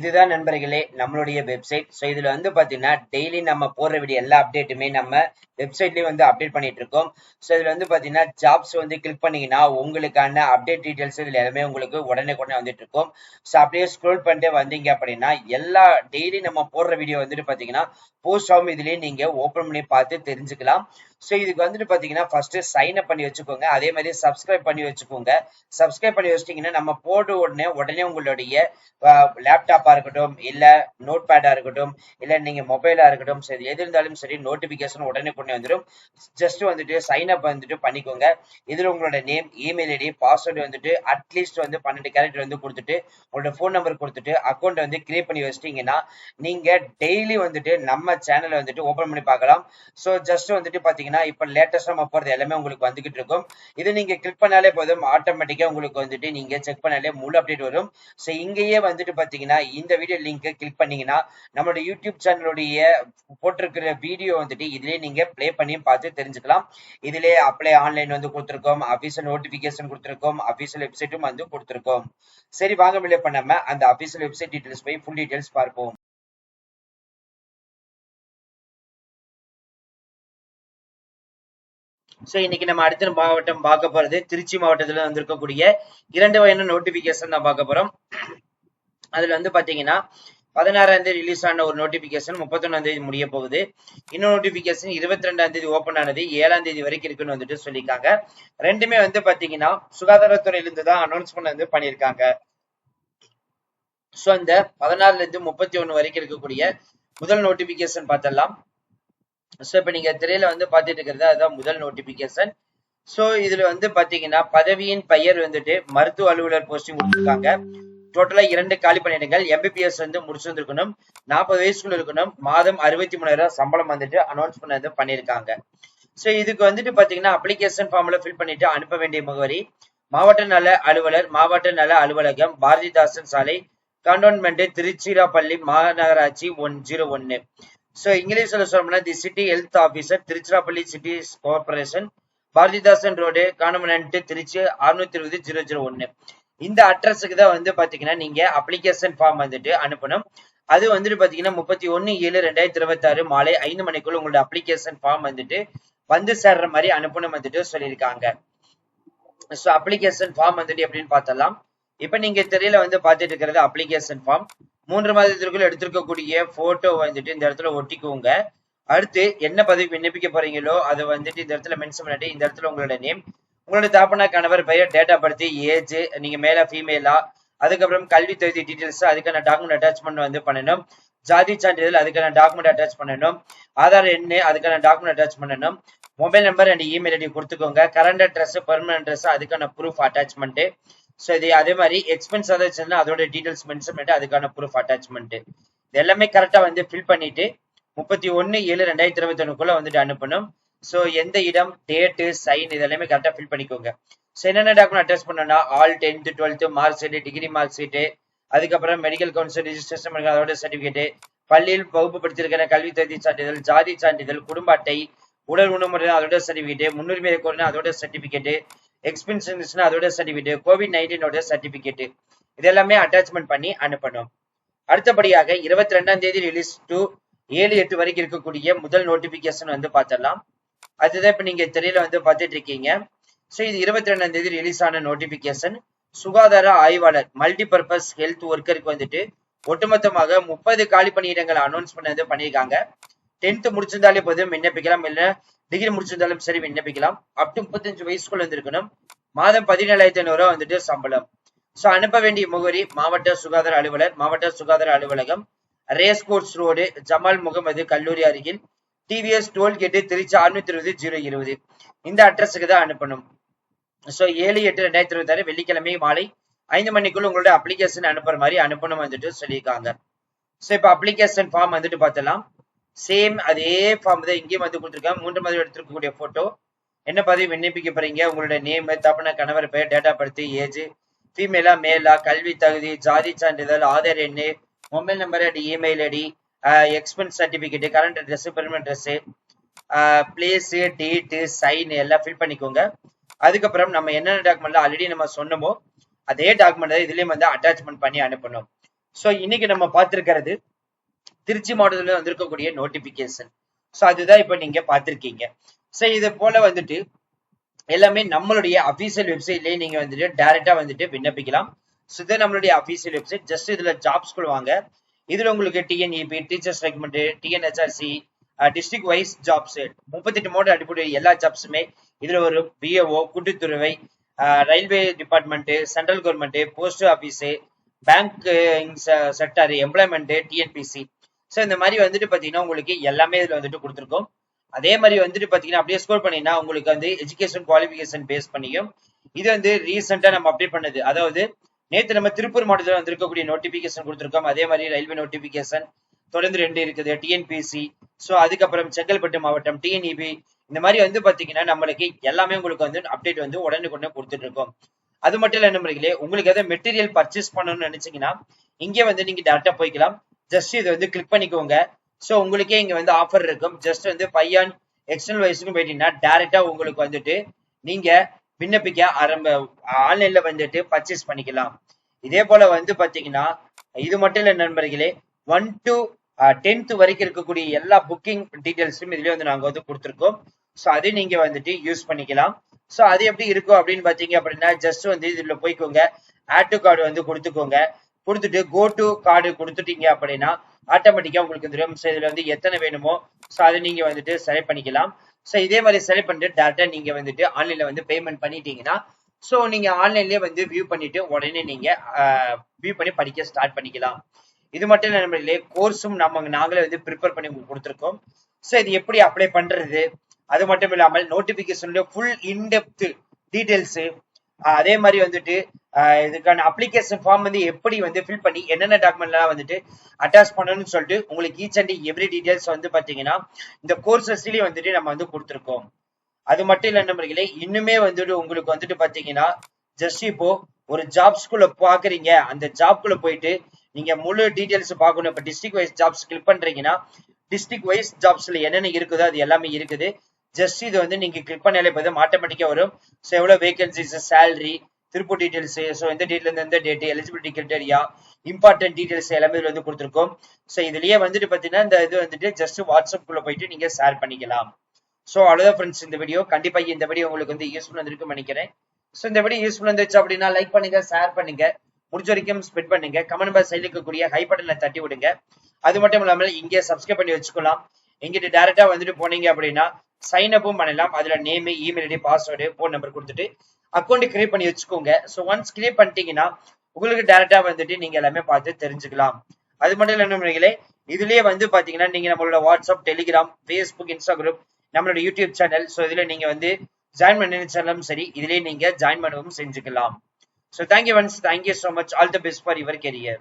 இதுதான் நண்பர்களே நம்மளுடைய வெப்சைட். ஸோ இதுல வந்து பாத்தீங்கன்னா டெய்லி நம்ம போடுற வீடியோ எல்லா அப்டேட்டுமே நம்ம வெப்சைட்லயே வந்து அப்டேட் பண்ணிட்டு இருக்கோம். ஸோ இதுல வந்து பாத்தீங்கன்னா ஜாப்ஸ் வந்து கிளிக் பண்ணீங்கன்னா உங்களுக்கான அப்டேட் டீடைல்ஸ் இதுல எல்லாமே உங்களுக்கு உடனே வந்துட்டு இருக்கும். ஸோ அப்படியே ஸ்க்ரோல் பண்ணிட்டு வந்தீங்க அப்படின்னா எல்லா டெய்லி நம்ம போடுற வீடியோ வந்துட்டு பாத்தீங்கன்னா போஸ்ட் ஆகும். இதுலயே நீங்க ஓபன் பண்ணி பார்த்து தெரிஞ்சுக்கலாம். ஸோ இதுக்கு வந்துட்டு பாத்தீங்கன்னா ஃபர்ஸ்ட் சைன் அப் பண்ணி வச்சுக்கோங்க. அதே மாதிரி சப்ஸ்கிரைப் பண்ணி வச்சுக்கோங்க. சப்ஸ்கிரைப் பண்ணி வச்சிட்டீங்கன்னா நம்ம போட உடனே உங்களுடைய லேப்டாப்பா இருக்கட்டும், இல்ல நோட் பேடா இருக்கட்டும், இல்ல நீங்க மொபைலா இருக்கட்டும், சரி எது இருந்தாலும் சரி நோட்டிபிகேஷன் உடனே கொண்டு வந்துடும். ஜஸ்ட் வந்துட்டு சைன் அப் வந்துட்டு பண்ணிக்கோங்க. இதுல உங்களோட நேம், இமெயில் ஐடி, பாஸ்வேர்டு வந்துட்டு அட்லீஸ்ட் வந்து 12 கேரக்டர் வந்து கொடுத்துட்டு உங்களோட போன் நம்பர் கொடுத்துட்டு அக்கௌண்ட் வந்து கிரியேட் பண்ணி வச்சிட்டீங்கன்னா நீங்க டெய்லி வந்துட்டு நம்ம சேனலை வந்துட்டு ஓபன் பண்ணி பார்க்கலாம். ஸோ ஜஸ்ட் வந்துட்டு பாத்தீங்கன்னா இப்ப லேட்டஸ்டா நம்ம போறது எல்லாமே உங்களுக்கு வந்துகிட்டு இருக்கும். இது நீங்க கிளிக் பண்ணாலே போதும், ஆட்டோமேட்டிக்கா உங்களுக்கு வந்துட்டு நீங்க செக் பண்ணாலே முழு அப்டேட் வரும். ஸோ இங்கேயே வந்துட்டு பாத்தீங்கன்னா இந்த வீடியோ லிங்கை கிளிக் பண்ணீங்கன்னா நம்மளோட யூடியூப் சேனலுடைய போட்டிருக்கிற வீடியோ வந்துட்டு இதுலயே நீங்க பிளே பண்ணி பார்த்து தெரிஞ்சுக்கலாம். இதுலயே அப்ளை ஆன்லைன் வந்து கொடுத்துருக்கோம், அபிஷியல் நோட்டிபிகேஷன் கொடுத்துருக்கோம், அபிஷியல் வெப்சைட்டும் வந்து கொடுத்துருக்கோம். சரி வாங்க மில்லே பண்ணாம அந்த அபிஷியல் வெப்சைட் டீடைல்ஸ் போய் ஃபுல் டீடைல்ஸ் பார்ப்போம். சோ இன்னைக்கு நம்ம அடுத்த மாவட்டம் பார்க்க போறது திருச்சி மாவட்டத்துல வந்திருக்கக்கூடிய 2 வகையான நோட்டிபிகேஷன் தான் பார்க்க போறோம். அதுல வந்து பாத்தீங்கன்னா 16ஆம் தேதி ரிலீஸ் ஆன ஒரு நோட்டிபிகேஷன் 31ஆம் தேதி முடிய போகுது. இன்னொரு நோட்டிபிகேஷன் 22ஆம் தேதி ஓபன் ஆனது 7ஆம் தேதி வரைக்கும் இருக்குன்னு வந்துட்டு சொல்லியிருக்காங்க. ரெண்டுமே வந்து பாத்தீங்கன்னா சுகாதாரத்துறையில இருந்து தான் அனௌன்ஸ்மெண்ட் வந்து பண்ணியிருக்காங்க. சோ இந்த 16ல இருந்து 31 வரைக்கும் இருக்கக்கூடிய முதல் நோட்டிபிகேஷன் பார்த்தலாம். சோ இப்ப நீங்க திரையில வந்து பாத்துட்டு இருக்கிறது அதுதான் முதல் நோட்டிபிகேஷன். சோ இதுல வந்து பாத்தீங்கன்னா பதவியின் பெயர் வந்துட்டு மருத்துவ அலுவலர் போஸ்டிங் கொடுத்திருக்காங்க. டோட்டலா 2 காலி பணியிடங்கள். எம்பிபிஎஸ் வந்து முடிச்சிருக்கணும், 40 வயசுக்குள்ள இருக்கணும், மாதம் 63,000 சம்பளம் வந்துட்டு அனௌன்ஸ் பண்ணது பண்ணிருக்காங்க. சோ இதுக்கு வந்துட்டு பாத்தீங்கன்னா அப்ளிகேஷன் ஃபார்ம்ல ஃபில் பண்ணிட்டு அனுப்ப வேண்டிய முகவரி மாவட்ட நல அலுவலர், மாவட்ட நல அலுவலகம், பாரதிதாசன் சாலை, கண்டோன்மெண்ட், திருச்சிராப்பள்ளி மாநகராட்சி 101. சோ இங்கிலீஷ்ல சொல்லணும்னா the city health officer, Tiruchirappalli city corporation, Bharathidasan road, convent, Trichy 620-001. இந்த அட்ரஸுக்கு தான் வந்து பாத்தீங்கன்னா நீங்க அப்ளிகேஷன் ஃபார்ம் வந்துட்டு அனுப்பணும். அது வந்துட்டு பாத்தீங்கன்னா 31/7/2026 மாலை 5 மணிக்குள்ள உங்களோட அப்ளிகேஷன் ஃபார்ம் வந்துட்டு வந்து சேர்ற மாதிரி அனுப்பணும் வந்துட்டு சொல்லியிருக்காங்க. சோ அப்ளிகேஷன் ஃபார்ம் வந்துட்டு எப்படின்னு பார்த்தலாம். இப்ப நீங்க திரையில வந்து பாத்துட்டு இருக்கிறது அப்ளிகேஷன் ஃபார்ம். 3 மாதத்திற்குள்ள எடுத்திருக்கக்கூடிய போட்டோ வந்துட்டு இந்த இடத்துல ஒட்டிக்குவோங்க. அடுத்து என்ன பதவி விண்ணப்பிக்க போறீங்களோ அதை வந்துட்டு இந்த இடத்துல மென்ஷன் பண்ணிட்டு இந்த இடத்துல உங்களோட நேம், உங்களோட தாப்பனா கணவர் பெயர், டேட் ஆஃப் பர்த், ஏஜ், நீங்க மேலா ஃபீமேலா, அதுக்கப்புறம் கல்வி தகுதி டீடைல்ஸ் அதுக்கான டாக்குமெண்ட் அட்டாச்மெண்ட் வந்து பண்ணணும். ஜாதி சான்றிதழ் அதுக்கான டாக்குமெண்ட் அட்டாச் பண்ணணும். ஆதார் எண் அதுக்கான டாக்குமெண்ட் அட்டாச் பண்ணணும். Mobile number and email ID கொடுத்துக்கோங்க. கரண்ட் அட்ரஸ், பெர்மனன்ட் அட்ரஸ் அதுக்கான ப்ரூஃப் அட்டாச்மெண்ட். ஸோ இது அதே மாதிரி எக்ஸ்பென்ஸ் ஏதாச்சும் அதோட டீடைல்ஸ் மென்ஷன் பண்ணிட்டு அதுக்கான ப்ரூஃப் அட்டாச்மெண்ட். இது எல்லாமே கரெக்டா வந்து ஃபில் பண்ணிட்டு 31/7/2021 வந்துட்டு அனுப்பணும். சோ எந்த இடம், டேட்டு, சைன் இதெல்லாமே கரெக்டா ஃபில் பண்ணிக்கோங்க. சோ என்னென்ன டாக்குமெண்ட் அட்டாச் பண்ணணும்னா all 10th 12th mark sheet, degree mark sheet, அதுக்கப்புறம் மெடிக்கல் கவுன்சில் ரிஜிஸ்ட்ரேஷன் அதோட சர்டிபிகேட், பள்ளியில் வகுப்பு படித்திருக்கிற கல்வி தகுதி சான்றிதழ், ஜாதி சான்றிதழ், குடும்ப அட்டை, உடல் உணவுமுறை அதோட சர்டிபிகேட், முன்னுரிமை கோரினா அதோட சர்டிபிகேட், எக்ஸ்பென்ஸ் அதோட சர்டிபிகேட், COVID-19 சர்டிபிகேட் இது எல்லாமே அட்டாச்மெண்ட் பண்ணி அனுப்பணும். அடுத்தபடியாக 22ஆம் தேதி ரிலீஸ் டு 7/8 வரைக்கும் இருக்கக்கூடிய முதல் நோட்டிபிகேஷன் வந்து பார்த்தலாம். அதுதான் இப்ப நீங்க திரையில வந்து பார்த்துட்டு இருக்கீங்க. சோ இது 22ஆம் தேதி ரிலீஸ் ஆன நோட்டிபிகேஷன். சுகாதார ஆய்வாளர் மல்டிபர்பஸ் ஹெல்த் ஒர்க்கருக்கு வந்துட்டு ஒட்டுமொத்தமாக 30 காலி பணியிடங்களை அனௌன்ஸ் பண்ணது பண்ணியிருக்காங்க. 10th முடிச்சிருந்தாலே போதும் விண்ணப்பிக்கலாம், இல்ல டிகிரி முடிச்சிருந்தாலும் சரி விண்ணப்பிக்கலாம். அப் டு 35 வயசுக்குள்ள இருந்திருக்கணும். மாதம் 17,500 வந்துட்டு சம்பளம். சோ அனுப்ப வேண்டிய முகவரி மாவட்ட சுகாதார அலுவலர், மாவட்ட சுகாதார அலுவலகம், race course road, Jamal Mohammed கல்லூரி அருகில், டிவிஎஸ் டோல்கேட்டு, திருச்சி 620-020. இந்த அட்ரஸுக்கு தான் அனுப்பணும். சோ 7/8/2026 வெள்ளிக்கிழமை மாலை 5 மணிக்குள்ள உங்களோட அப்ளிகேஷன் அனுப்புற மாதிரி அனுப்பணும் வந்துட்டு சொல்லியிருக்காங்க. சோ இப்ப அப்ளிகேஷன் ஃபார்ம் வந்துட்டு பார்த்தலாம். சேம் அதே ஃபார்ம் தான் இங்கேயும் வந்து கொடுத்துருக்காங்க. 3 மாதம் எடுத்திருக்கக்கூடிய போட்டோ, என்ன பதவி விண்ணப்பிக்க போறீங்க, உங்களோட நேம், தப்பன கணவர் பெயர், டேட் ஆஃப் பர்த், ஏஜ், ஃபீமேலா மேலா, கல்வி தகுதி, ஜாதி சான்றிதழ், ஆதார் எண், mobile number and email ID, expense certificate, current address, permanent address, place, date, sign எல்லாம் ஃபில் பண்ணிக்கோங்க. அதுக்கப்புறம் நம்ம என்னென்ன டாக்குமெண்ட் ஆல்ரெடி நம்ம சொன்னமோ அதே டாக்குமெண்ட் தான் இதுலயும் வந்து அட்டாச்மெண்ட் பண்ணி அனுப்பணும். சோ இன்னைக்கு நம்ம பார்த்திருக்கிறது திருச்சி மாவட்டத்துல வந்திருக்கக்கூடிய நோட்டிபிகேஷன். சோ அதுதான் இப்ப நீங்க பார்த்திருக்கீங்க. சோ இது போல வந்துட்டு எல்லாமே நம்மளுடைய அபிஷியல் வெப்சைட்லயே நீங்க வந்துட்டு டைரக்டா வந்துட்டு விண்ணப்பிக்கலாம். சோ இது நம்மளுடைய அபிஷியல் வெப்சைட். ஜஸ்ட் இதுல ஜாப்ஸ் வாங்க. இதுல உங்களுக்கு TNEB, teachers recruitment, TNHRC, district wise jobs 38 மாவட்ட அடிப்படை எல்லா ஜாப்ஸுமே இதுல ஒரு பிஏஓ, கூட்டுத்துறை, railway department, central government, post office, banking sector, employment, TNPSC. So இந்த மாதிரி வந்துட்டு பாத்தீங்கன்னா உங்களுக்கு எல்லாமே இதுல வந்துட்டு கொடுத்துருக்கோம். அதே மாதிரி வந்துட்டு பாத்தீங்கன்னா அப்படியே ஸ்கோர் பண்ணீங்கன்னா உங்களுக்கு வந்து எஜுகேஷன் குவாலிபிகேஷன் பேஸ் பண்ணியும் இது வந்து ரீசெண்டா நம்ம அப்டேட் பண்ணது. அதாவது நேற்று நம்ம திருப்பூர் மாவட்டத்தில் வந்திருக்கக்கூடிய நோட்டிபிகேஷன் கொடுத்துருக்கோம். அதே மாதிரி ரயில்வே நோட்டிபிகேஷன் தொடர்ந்து 2 இருக்குது, டிஎன்பிசி. ஸோ அதுக்கப்புறம் செங்கல்பட்டு மாவட்டம், டிஎன்இபி. இந்த மாதிரி வந்து பாத்தீங்கன்னா நம்மளுக்கு எல்லாமே உங்களுக்கு வந்து அப்டேட் வந்து உடனுக்குடனே கொடுத்துட்டு இருக்கோம். அது மட்டும் இல்ல நண்பர்களே, உங்களுக்கு ஏதாவது மெட்டீரியல் பர்ச்சேஸ் பண்ணணும்னு நினைச்சீங்கன்னா இங்கே வந்து நீங்க டேரக்டா போய்க்கலாம். ஜஸ்ட் இதை வந்து கிளிக் பண்ணிக்கோங்க. ஸோ உங்களுக்கே இங்க வந்து ஆஃபர் இருக்கும். ஜஸ்ட் வந்து பையான் எக்ஸ்டர்னல் வைஸுக்கும் போயிட்டீங்கன்னா டேரக்டா உங்களுக்கு வந்துட்டு நீங்க விண்ணப்பிக்க ஆன்லைன்ல வந்துட்டு பர்ச்சேஸ் பண்ணிக்கலாம். இதே போல வந்து பாத்தீங்கன்னா இது மட்டும் இல்ல நண்பர்களே, 1 to 10th வரைக்கும் இருக்கக்கூடிய எல்லா புக்கிங் டீடைல்ஸும் இதுலயே வந்து நாங்க வந்து கொடுத்துருக்கோம். ஸோ அதை நீங்க வந்துட்டு யூஸ் பண்ணிக்கலாம். ஸோ அது எப்படி இருக்கும் அப்படின்னு பாத்தீங்க அப்படின்னா ஜஸ்ட் வந்து இதுல போய்க்கோங்க, ஆட் டு கார்டு வந்து கொடுத்துக்கோங்க. கொடுத்துட்டு கோ டு கார்டு கொடுத்துட்டீங்க அப்படின்னா ஆட்டோமேட்டிக்கா உங்களுக்கு தெரியும். ஸோ இதுல வந்து எத்தனை வேணுமோ ஸோ அதை நீங்க வந்துட்டு செலக்ட் பண்ணிக்கலாம். ஸோ இதே மாதிரி செலக்ட் பண்ணிட்டு டேரக்டா நீங்க வந்துட்டு ஆன்லைன்ல வந்து பேமெண்ட் பண்ணிட்டீங்கன்னா ஸோ நீங்க ஆன்லைன்லயே வந்து வியூ பண்ணிட்டு உடனே நீங்க வியூ பண்ணி படிக்க ஸ்டார்ட் பண்ணிக்கலாம். இது மட்டும் இல்ல நம்மளே கோர்ஸும் நாங்களே வந்து ப்ரிப்பேர் பண்ணி உங்களுக்கு கொடுத்துருக்கோம். ஸோ இது எப்படி அப்ளை பண்றது, அது மட்டும் இல்லாமல் நோட்டிபிகேஷன்ல ஃபுல் இன்டெப்த் டீடைல்ஸ், அதே மாதிரி வந்துட்டு இதுக்கான அப்ளிகேஷன் ஃபார்ம் வந்து எப்படி வந்து ஃபில் பண்ணி என்னென்ன டாக்குமெண்ட்லாம் வந்துட்டு அட்டாச் பண்ணணும்னு சொல்லிட்டு உங்களுக்கு ஈச் அண்ட் எவ்ரி டீடைல்ஸ் வந்து பாத்தீங்கன்னா இந்த கோர்சஸ்லயே வந்துட்டு நம்ம வந்து கொடுத்துருக்கோம். அது மட்டும் இல்ல நண்பர்களே, இன்னுமே வந்துட்டு உங்களுக்கு வந்துட்டு பாத்தீங்கன்னா ஜஸ்ட் இப்போ ஒரு ஜாப்ஸ்குள்ள பாக்குறீங்க, அந்த ஜாப்குள்ள போயிட்டு நீங்க முழு டீடைல்ஸ் பார்க்கணும். இப்ப டிஸ்ட்ரிக்ட் வைஸ் ஜாப்ஸ் கிளிக் பண்றீங்கன்னா டிஸ்ட்ரிக்ட் வைஸ் ஜாப்ஸ்ல என்னென்ன இருக்குதோ அது எல்லாமே இருக்குது. ஜஸ்ட் இது வந்து நீங்க கிளிக் பண்ணாலே போதும் ஆட்டோமேட்டிக்கா வரும். ஸோ எவ்வளவு vacancies, salary, Tiruppur details, so எந்த டேட்ல இருந்து எந்த date, eligibility criteria, important details எல்லாமே இதுல வந்து கொடுத்துருக்கோம். ஸோ இதுலயே வந்துட்டு பாத்தீங்கன்னா இந்த இது வந்துட்டு ஜஸ்ட் வாட்ஸ்அப் குள்ள போயிட்டு நீங்க ஷேர் பண்ணிக்கலாம். ஸோ அவ்வளவுதான் ஃப்ரெண்ட்ஸ் இந்த வீடியோ. கண்டிப்பா இந்த வீடியோ உங்களுக்கு வந்து யூஸ்ஃபுல் வந்துருக்குன்னு நினைக்கிறேன். ஸோ இந்த வீடியோ யூஸ்ஃபுல் வந்துச்சு அப்படின்னா லைக் பண்ணுங்க, ஷேர் பண்ணுங்க, முடிஞ்ச வரைக்கும் ஸ்ப்ரெட் பண்ணுங்க. கமெண்ட் பாக்ஸ் சைடுல இருக்கக்கூடிய ஹை பட்டன்ல தட்டி விடுங்க. அது மட்டும் இல்லாமல் இங்கே சப்ஸ்கிரைப் பண்ணி வச்சுக்கலாம். எங்கிட்ட டைரக்டா வந்துட்டு போனீங்க அப்படின்னா சைன் அப்பும் பண்ணலாம். அதுல name, email ID, password, phone number கொடுத்துட்டு அக்கௌண்ட் கிரியேட் பண்ணி வச்சுக்கோங்க. ஸோ ஒன்ஸ் கிரியேட் பண்ணிட்டீங்கன்னா உங்களுக்கு டைரக்டா வந்துட்டு நீங்க எல்லாமே பார்த்து தெரிஞ்சுக்கலாம். அது மட்டும் இல்ல நண்பர்களே, இதுலயே வந்து பாத்தீங்கன்னா நீங்க நம்மளோட வாட்ஸ்அப், டெலிகிராம், ஃபேஸ்புக், இன்ஸ்டாகிராம், நம்மளோட யூடியூப் சேனல், ஸோ இதுல நீங்க வந்து ஜாயின் பண்ணிச்சாலும் சரி, இதுலயே நீங்க ஜாயின் பண்ணவும் செஞ்சுக்கலாம். So thank you once, thank you so much, all the best for your career.